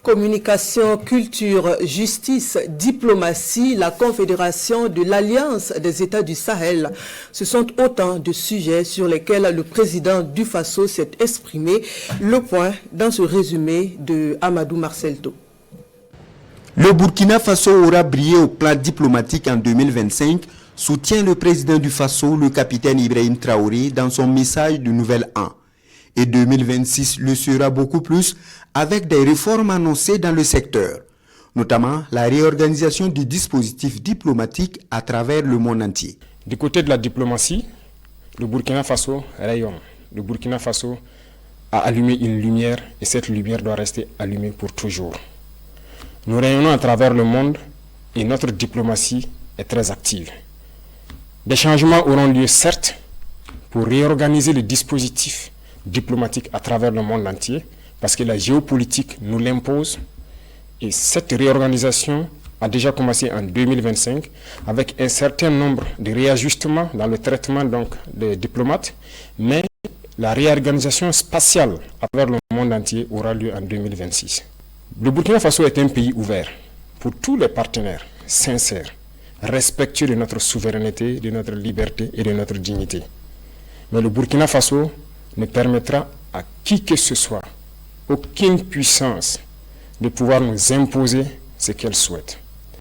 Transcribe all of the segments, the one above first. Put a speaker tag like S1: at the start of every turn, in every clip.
S1: Communication, culture, justice, diplomatie, la Confédération de l'Alliance des États du Sahel. Ce sont autant de sujets sur lesquels le président du Faso s'est exprimé. Le point dans ce résumé de Amadou Marcelto.
S2: Le Burkina Faso aura brillé au plan diplomatique en 2025, soutient le président du Faso, le capitaine Ibrahim Traoré, dans son message du Nouvel An. Et 2026 le sera beaucoup plus avec des réformes annoncées dans le secteur, notamment la réorganisation du dispositif diplomatique à travers le monde entier.
S3: Du côté de la diplomatie, le Burkina Faso rayonne. Le Burkina Faso a allumé une lumière et cette lumière doit rester allumée pour toujours. Nous rayonnons à travers le monde et notre diplomatie est très active. Des changements auront lieu certes pour réorganiser le dispositif diplomatique à travers le monde entier parce que la géopolitique nous l'impose et cette réorganisation a déjà commencé en 2025 avec un certain nombre de réajustements dans le traitement donc des diplomates, mais la réorganisation spatiale à travers le monde entier aura lieu en 2026. Le Burkina Faso est un pays ouvert pour tous les partenaires sincères, respectueux de notre souveraineté, de notre liberté et de notre dignité. Mais le Burkina Faso ne permettra à qui que ce soit, aucune puissance, de pouvoir nous imposer ce qu'elle souhaite.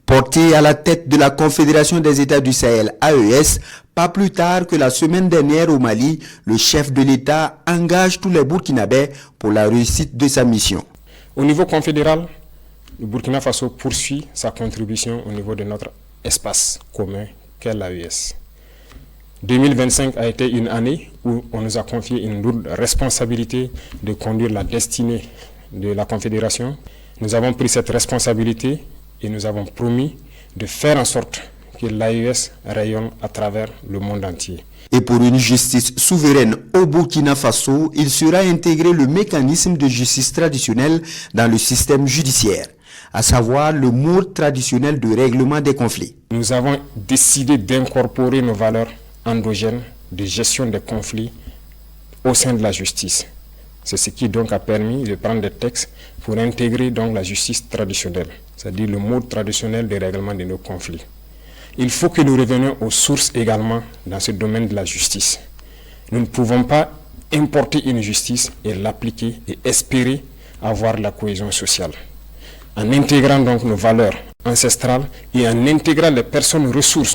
S2: Porté à la tête de la Confédération des États du Sahel, AES, pas plus tard que la semaine dernière au Mali, le chef de l'État engage tous les Burkinabés pour la réussite de sa mission.
S3: Au niveau confédéral, le Burkina Faso poursuit sa contribution au niveau de notre espace commun qu'est l'AES. 2025 a été une année où on nous a confié une lourde responsabilité de conduire la destinée de la Confédération. Nous avons pris cette responsabilité et nous avons promis de faire en sorte que l'AES rayonne à travers le monde entier.
S2: Et pour une justice souveraine au Burkina Faso, il sera intégré le mécanisme de justice traditionnelle dans le système judiciaire, à savoir le mode traditionnel de règlement des conflits.
S3: Nous avons décidé d'incorporer nos valeurs endogènes de gestion des conflits au sein de la justice. C'est ce qui donc a permis de prendre des textes pour intégrer donc la justice traditionnelle, c'est-à-dire le mode traditionnel de règlement de nos conflits. Il faut que nous revenions aux sources également dans ce domaine de la justice. Nous ne pouvons pas importer une justice et l'appliquer et espérer avoir la cohésion sociale. En intégrant donc nos valeurs ancestrales et en intégrant les personnes ressources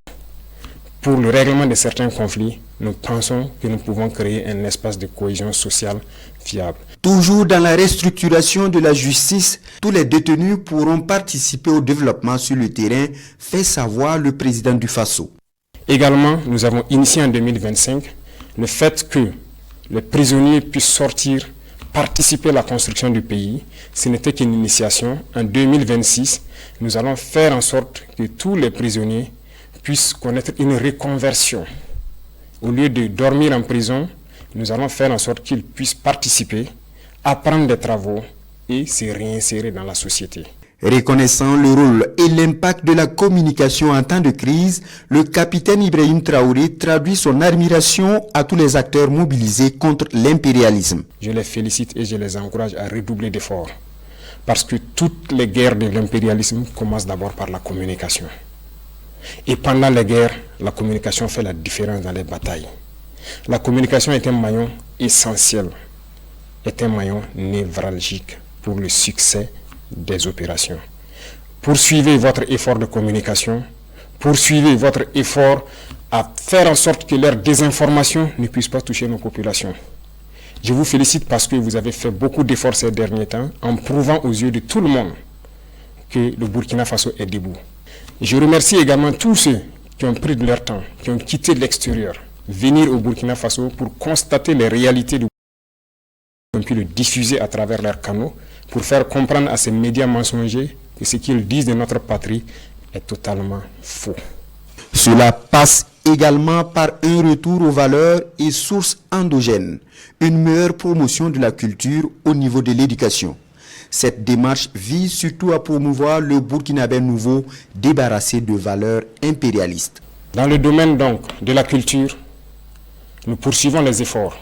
S3: pour le règlement de certains conflits, nous pensons que nous pouvons créer un espace de cohésion sociale fiable.
S2: Toujours dans la restructuration de la justice, tous les détenus pourront participer au développement sur le terrain, fait savoir le président du Faso.
S3: Également, nous avons initié en 2025 le fait que les prisonniers puissent sortir, participer à la construction du pays. Ce n'était qu'une initiation. En 2026, nous allons faire en sorte que tous les prisonniers puissent connaître une reconversion. Au lieu de dormir en prison, nous allons faire en sorte qu'ils puissent participer, apprendre des travaux et se réinsérer dans la société.
S2: Reconnaissant le rôle et l'impact de la communication en temps de crise, le capitaine Ibrahim Traoré traduit son admiration à tous les acteurs mobilisés contre l'impérialisme.
S3: Je les félicite et je les encourage à redoubler d'efforts parce que toutes les guerres de l'impérialisme commencent d'abord par la communication. Et pendant les guerres, la communication fait la différence dans les batailles. La communication est un maillon essentiel, est un maillon névralgique pour le succès des opérations. Poursuivez votre effort de communication, poursuivez votre effort à faire en sorte que leur désinformation ne puisse pas toucher nos populations. Je vous félicite parce que vous avez fait beaucoup d'efforts ces derniers temps en prouvant aux yeux de tout le monde que le Burkina Faso est debout. Je remercie également tous ceux qui ont pris de leur temps, qui ont quitté l'extérieur, venir au Burkina Faso pour constater les réalités du Burkina Faso, qui ont pu le diffuser à travers leurs canaux, pour faire comprendre à ces médias mensongers que ce qu'ils disent de notre patrie est totalement faux.
S2: Cela passe également par un retour aux valeurs et sources endogènes, une meilleure promotion de la culture au niveau de l'éducation. Cette démarche vise surtout à promouvoir le Burkinabé nouveau débarrassé de valeurs impérialistes.
S3: Dans le domaine donc de la culture, nous poursuivons les efforts,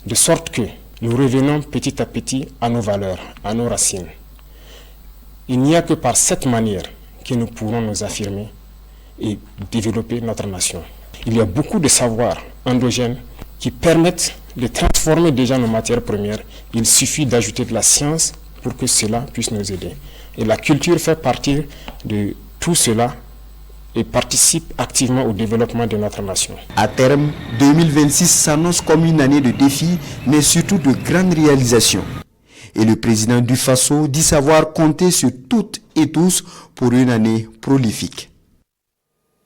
S3: de sorte que nous revenons petit à petit à nos valeurs, à nos racines. Il n'y a que par cette manière que nous pourrons nous affirmer et développer notre nation. Il y a beaucoup de savoirs endogènes qui permettent de transformer déjà nos matières premières. Il suffit d'ajouter de la science pour que cela puisse nous aider. Et la culture fait partie de tout cela et participe activement au développement de notre nation.
S2: À terme, 2026 s'annonce comme une année de défis, mais surtout de grandes réalisations. Et le président du Faso dit savoir compter sur toutes et tous pour une année prolifique.